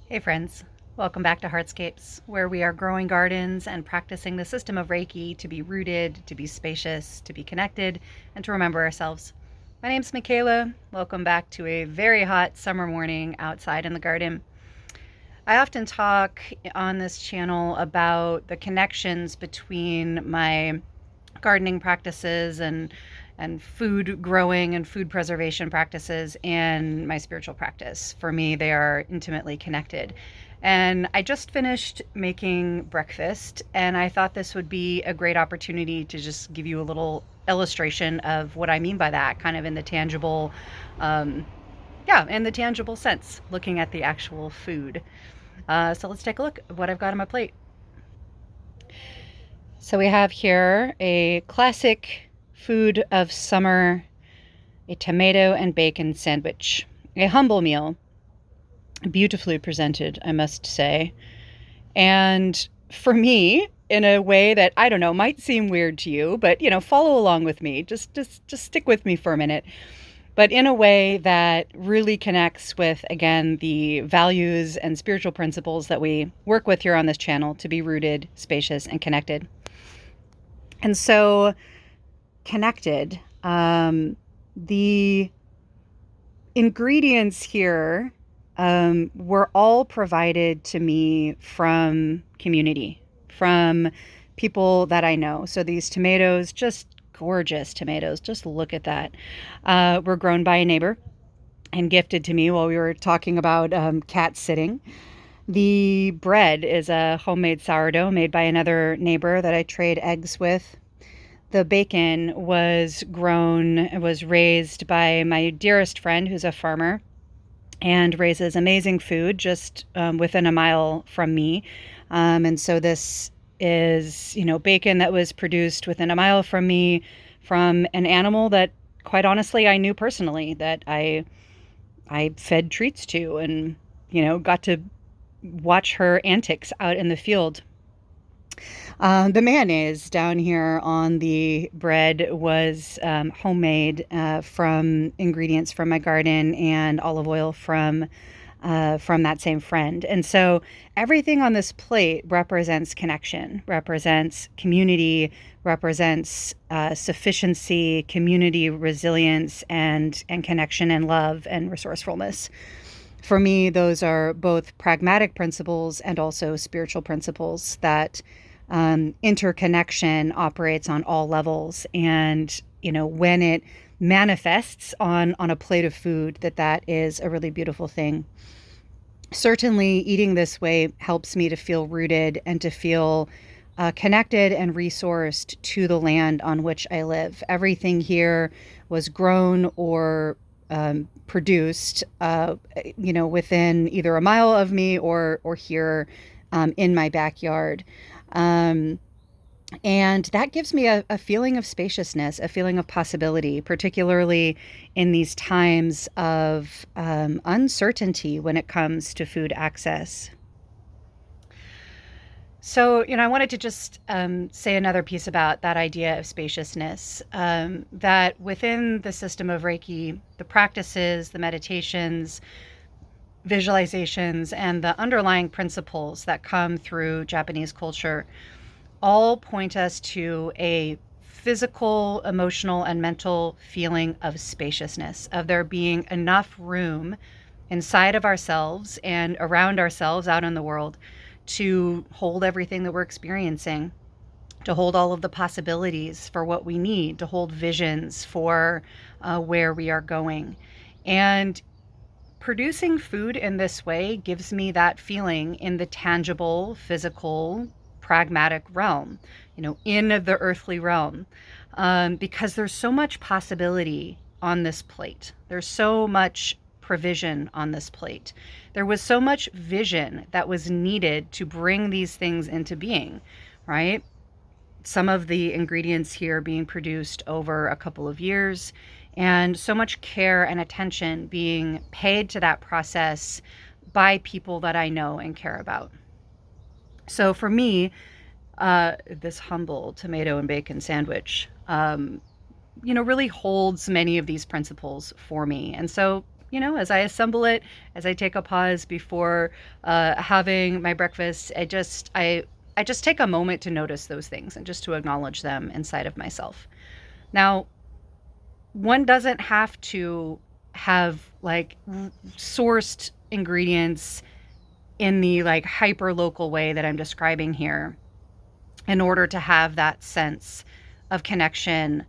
Hey friends, welcome back to Heartscapes, where we are growing gardens and practicing the system of Reiki to be rooted, to be spacious, to be connected, and to remember ourselves. My name's Michaela. Welcome back to a very hot summer morning outside in the garden. I often talk on this channel about the connections between my gardening practices and food growing and food preservation practices and my spiritual practice. For me, they are intimately connected. And I just finished making breakfast, and I thought this would be a great opportunity to just give you a little illustration of what I mean by that, kind of in the tangible, um, in the tangible sense, looking at the actual food. So let's take a look at what I've got on my plate. So we have here a classic food of summer, a tomato and bacon sandwich. A humble meal, beautifully presented, I must say. And for me, in a way that, I don't know, might seem weird to you, but follow along with me. Just stick with me for a minute. But in a way that really connects with, again, the values and spiritual principles that we work with here on this channel to be rooted, spacious, and connected. And so connected. The ingredients here were all provided to me from community, from people that I know. So these tomatoes, just gorgeous tomatoes, just look at that, were grown by a neighbor and gifted to me while we were talking about cat sitting. The bread is a homemade sourdough made by another neighbor that I trade eggs with. The bacon was raised by my dearest friend who's a farmer and raises amazing food just within a mile from me. And so this is, bacon that was produced within a mile from me from an animal that, quite honestly, I knew personally, that I fed treats to and, got to watch her antics out in the field. The mayonnaise down here on the bread was homemade from ingredients from my garden and olive oil from that same friend. And so everything on this plate represents connection, represents community, represents sufficiency, community resilience, and connection and love and resourcefulness. For me, those are both pragmatic principles and also spiritual principles that interconnection operates on all levels. And, when it manifests on a plate of food, that is a really beautiful thing. Certainly, eating this way helps me to feel rooted and to feel connected and resourced to the land on which I live. Everything here was grown or produced, within either a mile of me or here in my backyard. And that gives me a feeling of spaciousness, a feeling of possibility, particularly in these times of uncertainty when it comes to food access. So, I wanted to just say another piece about that idea of spaciousness, that within the system of Reiki, the practices, the meditations, visualizations, and the underlying principles that come through Japanese culture all point us to a physical, emotional, and mental feeling of spaciousness, of there being enough room inside of ourselves and around ourselves out in the world to hold everything that we're experiencing, to hold all of the possibilities for what we need, to hold visions for where we are going. And producing food in this way gives me that feeling in the tangible, physical, pragmatic realm, in the earthly realm, because there's so much possibility on this plate. There's so much provision on this plate. There was so much vision that was needed to bring these things into being, right? Some of the ingredients here being produced over a couple of years, and so much care and attention being paid to that process by people that I know and care about. So for me, this humble tomato and bacon sandwich, really holds many of these principles for me. And so as I assemble it, as I take a pause before having my breakfast, I just take a moment to notice those things and just to acknowledge them inside of myself. Now, one doesn't have to have like sourced ingredients in the like hyper local way that I'm describing here in order to have that sense of connection,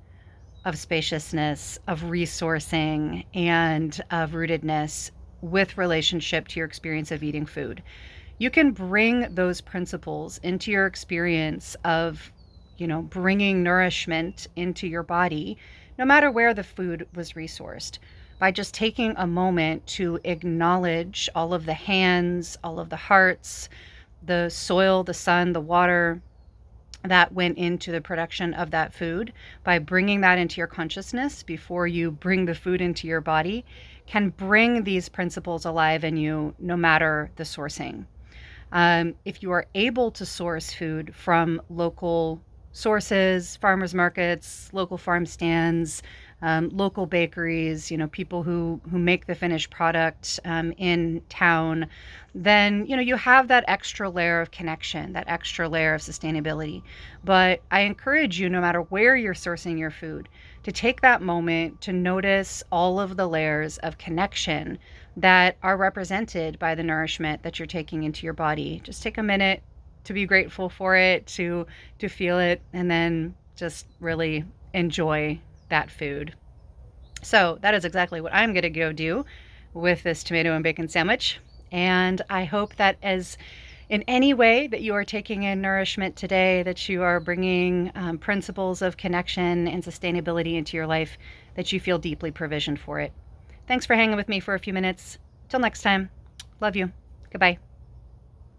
of spaciousness, of resourcing, and of rootedness with relationship to your experience of eating food. You can bring those principles into your experience of, bringing nourishment into your body, no matter where the food was resourced, by just taking a moment to acknowledge all of the hands, all of the hearts, the soil, the sun, the water that went into the production of that food. By bringing that into your consciousness before you bring the food into your body, can bring these principles alive in you no matter the sourcing. If you are able to source food from local sources, farmers markets, local farm stands, local bakeries, people who make the finished product in town, then you have that extra layer of connection, that extra layer of sustainability. But I encourage you, no matter where you're sourcing your food, to take that moment to notice all of the layers of connection that are represented by the nourishment that you're taking into your body. Just take a minute to be grateful for it, to feel it, and then just really enjoy that food. So that is exactly what I'm going to go do with this tomato and bacon sandwich. And I hope that as in any way that you are taking in nourishment today, that you are bringing principles of connection and sustainability into your life, that you feel deeply provisioned for it. Thanks for hanging with me for a few minutes. Till next time. Love you. Goodbye.